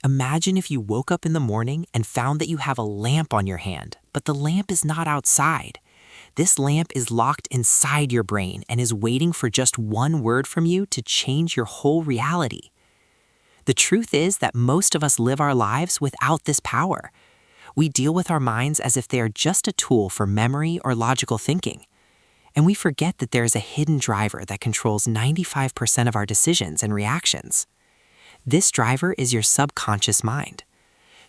Imagine if you woke up in the morning and found that you have a lamp on your hand, but the lamp is not outside. This lamp is locked inside your brain and is waiting for just one word from you to change your whole reality. The truth is that most of us live our lives without this power. We deal with our minds as if they are just a tool for memory or logical thinking. And we forget that there is a hidden driver that controls 95% of our decisions and reactions. This driver is your subconscious mind.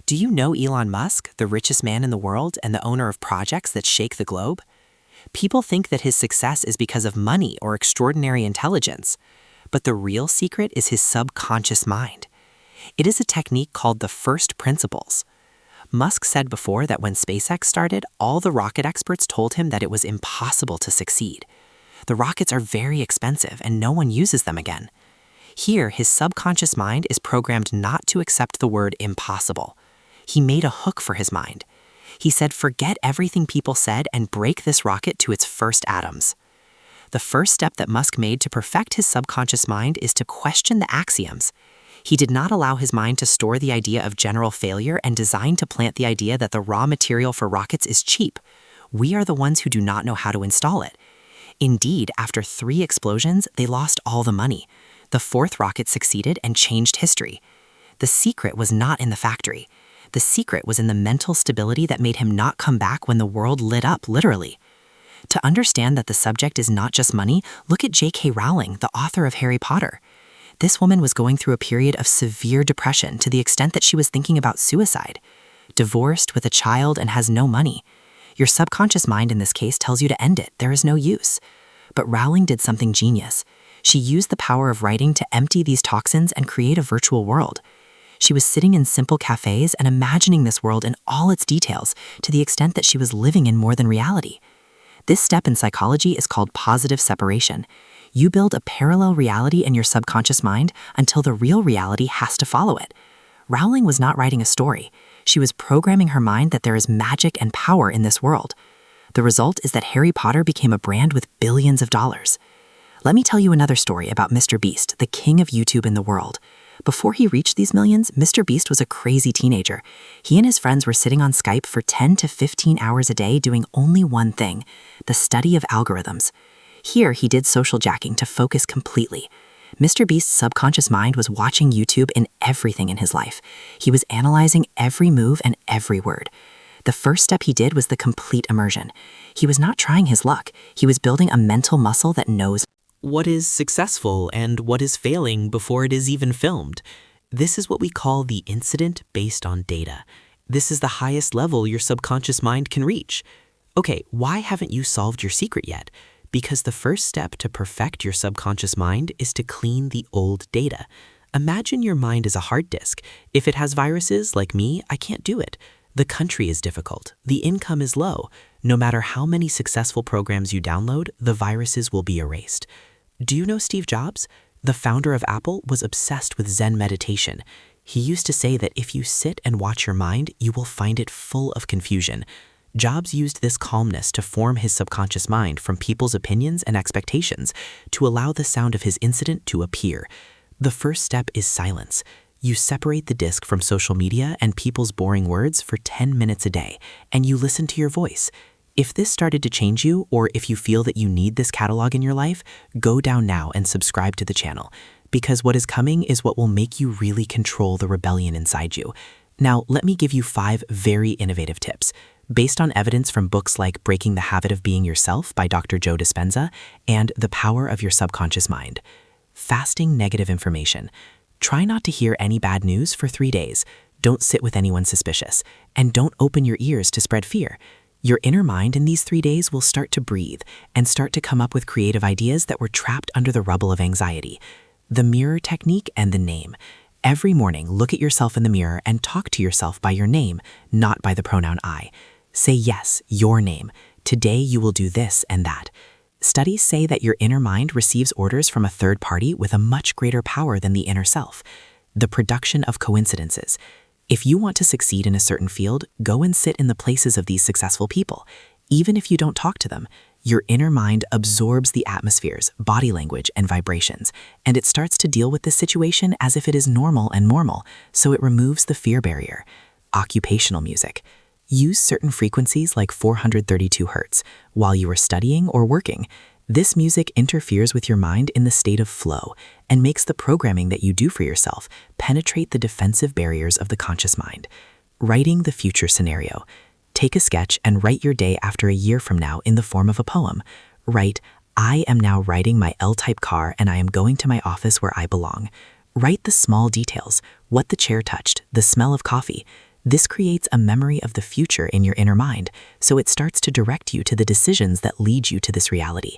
Do you know Elon Musk, the richest man in the world and the owner of projects that shake the globe? People think that his success is because of money or extraordinary intelligence, but the real secret is his subconscious mind. It is a technique called the first principles. Musk said before that when SpaceX started, all the rocket experts told him that it was impossible to succeed. The rockets are very expensive and no one uses them again. Here, his subconscious mind is programmed not to accept the word impossible. He made a hook for his mind. He said, forget everything people said and break this rocket to its first atoms. The first step that Musk made to perfect his subconscious mind is to question the axioms. He did not allow his mind to store the idea of general failure and designed to plant the idea that the raw material for rockets is cheap. We are the ones who do not know how to install it. Indeed, after 3 explosions, they lost all the money. The 4th rocket succeeded and changed history. The secret was not in the factory. The secret was in the mental stability that made him not come back when the world lit up, literally. To understand that the subject is not just money, look at J.K. Rowling, the author of Harry Potter. This woman was going through a period of severe depression to the extent that she was thinking about suicide. Divorced, with a child, and has no money. Your subconscious mind in this case tells you to end it. There is no use. But Rowling did something genius. She used the power of writing to empty these toxins and create a virtual world. She was sitting in simple cafes and imagining this world in all its details to the extent that she was living in more than reality. This step in psychology is called positive separation. You build a parallel reality in your subconscious mind until the real reality has to follow it. Rowling was not writing a story. She was programming her mind that there is magic and power in this world. The result is that Harry Potter became a brand with billions of dollars. Let me tell you another story about MrBeast, the king of YouTube in the world. Before he reached these millions, MrBeast was a crazy teenager. He and his friends were sitting on Skype for 10 to 15 hours a day doing only one thing, the study of algorithms. Here, he did social jacking to focus completely. MrBeast's subconscious mind was watching YouTube in everything in his life. He was analyzing every move and every word. The first step he did was the complete immersion. He was not trying his luck. He was building a mental muscle that knows what is successful and what is failing before it is even filmed. This is what we call the incident based on data. This is the highest level your subconscious mind can reach. Okay, why haven't you solved your secret yet? Because the first step to perfect your subconscious mind is to clean the old data. Imagine your mind is a hard disk. If it has viruses, like me, I can't do it. The country is difficult. The income is low. No matter how many successful programs you download, the viruses will be erased. Do you know Steve Jobs? The founder of Apple was obsessed with Zen meditation. He used to say that if you sit and watch your mind, you will find it full of confusion. Jobs used this calmness to form his subconscious mind from people's opinions and expectations to allow the sound of his incident to appear. The first step is silence. You separate the disk from social media and people's boring words for 10 minutes a day, and you listen to your voice. If this started to change you, or if you feel that you need this catalog in your life, go down now and subscribe to the channel, because what is coming is what will make you really control the rebellion inside you. Now, let me give you 5 very innovative tips, based on evidence from books like Breaking the Habit of Being Yourself by Dr. Joe Dispenza and The Power of Your Subconscious Mind. Fasting negative information. Try not to hear any bad news for 3 days. Don't sit with anyone suspicious, and don't open your ears to spread fear. Your inner mind in these 3 days will start to breathe and start to come up with creative ideas that were trapped under the rubble of anxiety. The mirror technique and the name. Every morning, look at yourself in the mirror and talk to yourself by your name, not by the pronoun I. Say yes, your name. Today you will do this and that. Studies say that your inner mind receives orders from a third party with a much greater power than the inner self. The production of coincidences. If you want to succeed in a certain field, go and sit in the places of these successful people. Even if you don't talk to them, Your inner mind absorbs the atmospheres, body language, and vibrations, and it starts to deal with this situation as if it is normal and normal, so it removes the fear barrier. Occupational music. Use certain frequencies like 432 Hz while you are studying or working. This music interferes with your mind in the state of flow and makes the programming that you do for yourself penetrate the defensive barriers of the conscious mind. Writing the future scenario. Take a sketch and write your day after a year from now in the form of a poem. Write, I am now riding my L-type car and I am going to my office where I belong. Write the small details, what the chair touched, the smell of coffee. This creates a memory of the future in your inner mind, so it starts to direct you to the decisions that lead you to this reality.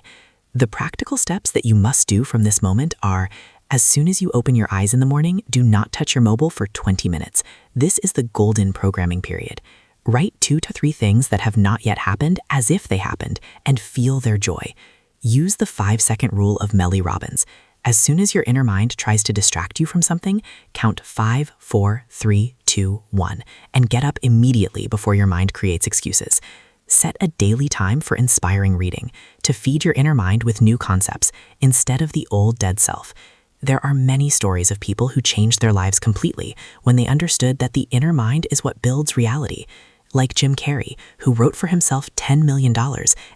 The practical steps that you must do from this moment are, as soon as you open your eyes in the morning, do not touch your mobile for 20 minutes. This is the golden programming period. Write 2 to 3 things that have not yet happened as if they happened, and feel their joy. Use the 5-second rule of Melly Robbins. As soon as your inner mind tries to distract you from something, count 5, 4, 3, 2, 1, and get up immediately before your mind creates excuses. Set a daily time for inspiring reading, to feed your inner mind with new concepts, instead of the old dead self. There are many stories of people who changed their lives completely when they understood that the inner mind is what builds reality. Like Jim Carrey, who wrote for himself $10 million,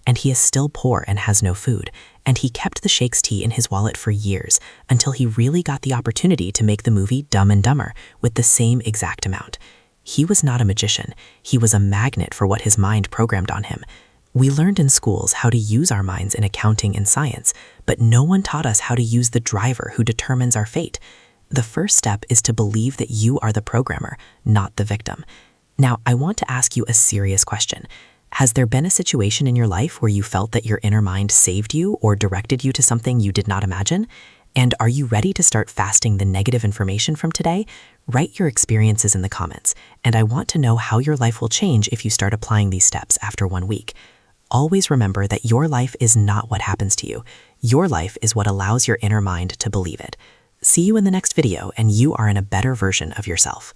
and he is still poor and has no food, and he kept the Shakes tea in his wallet for years until he really got the opportunity to make the movie Dumb and Dumber with the same exact amount. He was not a magician, he was a magnet for what his mind programmed on him. We learned in schools how to use our minds in accounting and science, but no one taught us how to use the driver who determines our fate. The first step is to believe that you are the programmer, not the victim. Now, I want to ask you a serious question. Has there been a situation in your life where you felt that your inner mind saved you or directed you to something you did not imagine? And are you ready to start fasting the negative information from today? Write your experiences in the comments, and I want to know how your life will change if you start applying these steps after 1 week. Always remember that your life is not what happens to you. Your life is what allows your inner mind to believe it. See you in the next video, and you are in a better version of yourself.